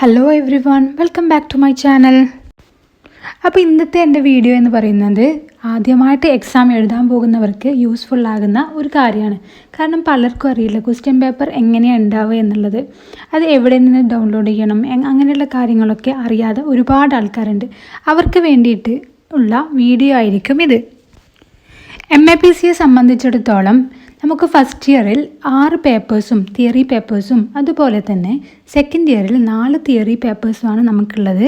Hello everyone, welcome back to my channel. അപ്പോൾ ഇന്നത്തെ എൻ്റെ വീഡിയോ എന്ന് പറയുന്നത് ആദ്യമായിട്ട് എക്സാം എഴുതാൻ പോകുന്നവർക്ക് യൂസ്ഫുൾ ആകുന്ന ഒരു കാര്യമാണ്. കാരണം പലർക്കും അറിയില്ല ക്വസ്റ്റ്യൻ പേപ്പർ എങ്ങനെയാണ് ഉണ്ടാവുക എന്നുള്ളത്. അത് എവിടെ നിന്ന് ഡൗൺലോഡ് ചെയ്യണം, അങ്ങനെയുള്ള കാര്യങ്ങളൊക്കെ അറിയാതെ ഒരുപാട് ആൾക്കാരുണ്ട്. അവർക്ക് വേണ്ടിയിട്ട് ഉള്ള വീഡിയോ ആയിരിക്കും ഇത്. MAPCയെ സംബന്ധിച്ചിടത്തോളം നമുക്ക് ഫസ്റ്റ് ഇയറിൽ 6 പേപ്പേഴ്സും തിയറി പേപ്പേഴ്സും അതുപോലെ തന്നെ സെക്കൻഡ് ഇയറിൽ 4 തിയറി പേപ്പേഴ്സുമാണ് നമുക്കുള്ളത്.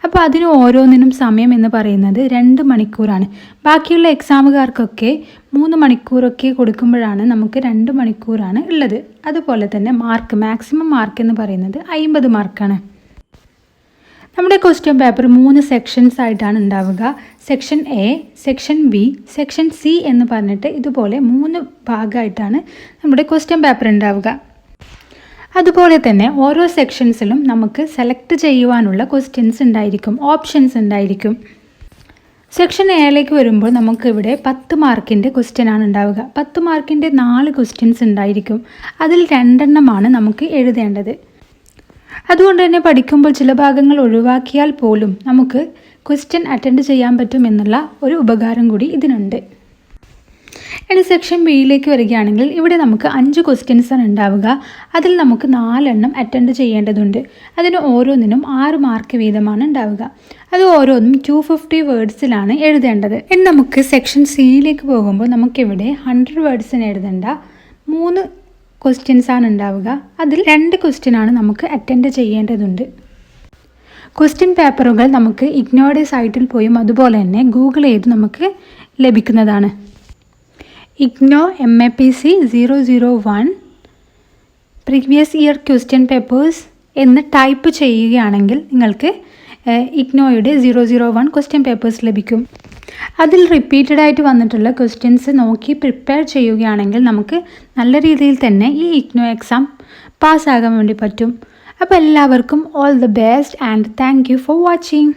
അപ്പോൾ അതിന് ഓരോന്നിനും സമയം എന്ന് പറയുന്നത് 2 മണിക്കൂറാണ്. ബാക്കിയുള്ള എക്സാമുകാർക്കൊക്കെ 3 മണിക്കൂറൊക്കെ കൊടുക്കുമ്പോഴാണ് നമുക്ക് 2 മണിക്കൂറാണ് ഉള്ളത്. അതുപോലെ തന്നെ മാക്സിമം മാർക്ക് എന്ന് പറയുന്നത് 50 മാർക്കാണ്. നമ്മുടെ ക്വസ്റ്റ്യൻ പേപ്പർ 3 സെക്ഷൻസ് ആയിട്ടാണ് ഉണ്ടാവുക. Section A, section B, section C എന്ന് പറഞ്ഞിട്ട് ഇതുപോലെ 3 ഭാഗമായിട്ടാണ് നമ്മുടെ ക്വസ്റ്റ്യൻ പേപ്പർ ഉണ്ടാവുക. അതുപോലെ തന്നെ ഓരോ സെക്ഷൻസിലും നമുക്ക് സെലക്ട് ചെയ്യുവാനുള്ള ക്വസ്റ്റ്യൻസ് ഉണ്ടായിരിക്കും, ഓപ്ഷൻസ് ഉണ്ടായിരിക്കും. സെക്ഷൻ Aയിലേക്ക് വരുമ്പോൾ നമുക്കിവിടെ 10 മാർക്കിൻ്റെ ക്വസ്റ്റ്യനാണ് ഉണ്ടാവുക. 10 മാർക്കിൻ്റെ 4 ക്വസ്റ്റ്യൻസ് ഉണ്ടായിരിക്കും. അതിൽ 2 എണ്ണമാണ് നമുക്ക് എഴുതേണ്ടത്. അതുകൊണ്ട് തന്നെ പഠിക്കുമ്പോൾ ചില ഭാഗങ്ങൾ ഒഴിവാക്കിയാൽ പോലും നമുക്ക് ക്വസ്റ്റ്യൻ അറ്റൻഡ് ചെയ്യാൻ പറ്റും എന്നുള്ള ഒരു ഉപകാരം കൂടി ഇതിനുണ്ട്. ഇനി സെക്ഷൻ Bയിലേക്ക് വരികയാണെങ്കിൽ ഇവിടെ നമുക്ക് 5 ക്വസ്റ്റ്യൻസാണ് ഉണ്ടാവുക. അതിൽ നമുക്ക് 4 എണ്ണം അറ്റൻഡ് ചെയ്യേണ്ടതുണ്ട്. അതിന് ഓരോന്നിനും 6 മാർക്ക് വീതമാണ് ഉണ്ടാവുക. അത് ഓരോന്നും 250 വേർഡ്സിലാണ് എഴുതേണ്ടത്. ഇനി നമുക്ക് സെക്ഷൻ Cയിലേക്ക് പോകുമ്പോൾ നമുക്കിവിടെ 100 വേർഡ്സിന് എഴുതേണ്ട 3 ക്വസ്റ്റ്യൻസാണ് ഉണ്ടാവുക. അതിൽ 2 ക്വസ്റ്റ്യനാണ് നമുക്ക് അറ്റൻഡ് ചെയ്യേണ്ടതുണ്ട്. ക്വസ്റ്റ്യൻ പേപ്പറുകൾ നമുക്ക് ഇഗ്നോയുടെ സൈറ്റിൽ പോയും അതുപോലെ തന്നെ ഗൂഗിൾ ചെയ്ത് നമുക്ക് ലഭിക്കുന്നതാണ്. IGNOU MAPC 001 previous year question papers എന്ന് ടൈപ്പ് ചെയ്യുകയാണെങ്കിൽ നിങ്ങൾക്ക് ഇഗ്നോയുടെ 001 ക്വസ്റ്റ്യൻ പേപ്പേഴ്സ് ലഭിക്കും. അതിൽ റിപ്പീറ്റഡായിട്ട് വന്നിട്ടുള്ള ക്വസ്റ്റ്യൻസ് നോക്കി പ്രിപ്പയർ ചെയ്യുകയാണെങ്കിൽ നമുക്ക് നല്ല രീതിയിൽ തന്നെ ഈ ഇഗ്നോ എക്സാം പാസ്സാകാൻ വേണ്ടി പറ്റും. അപ്പോൾ എല്ലാവർക്കും all the best and thank you for watching.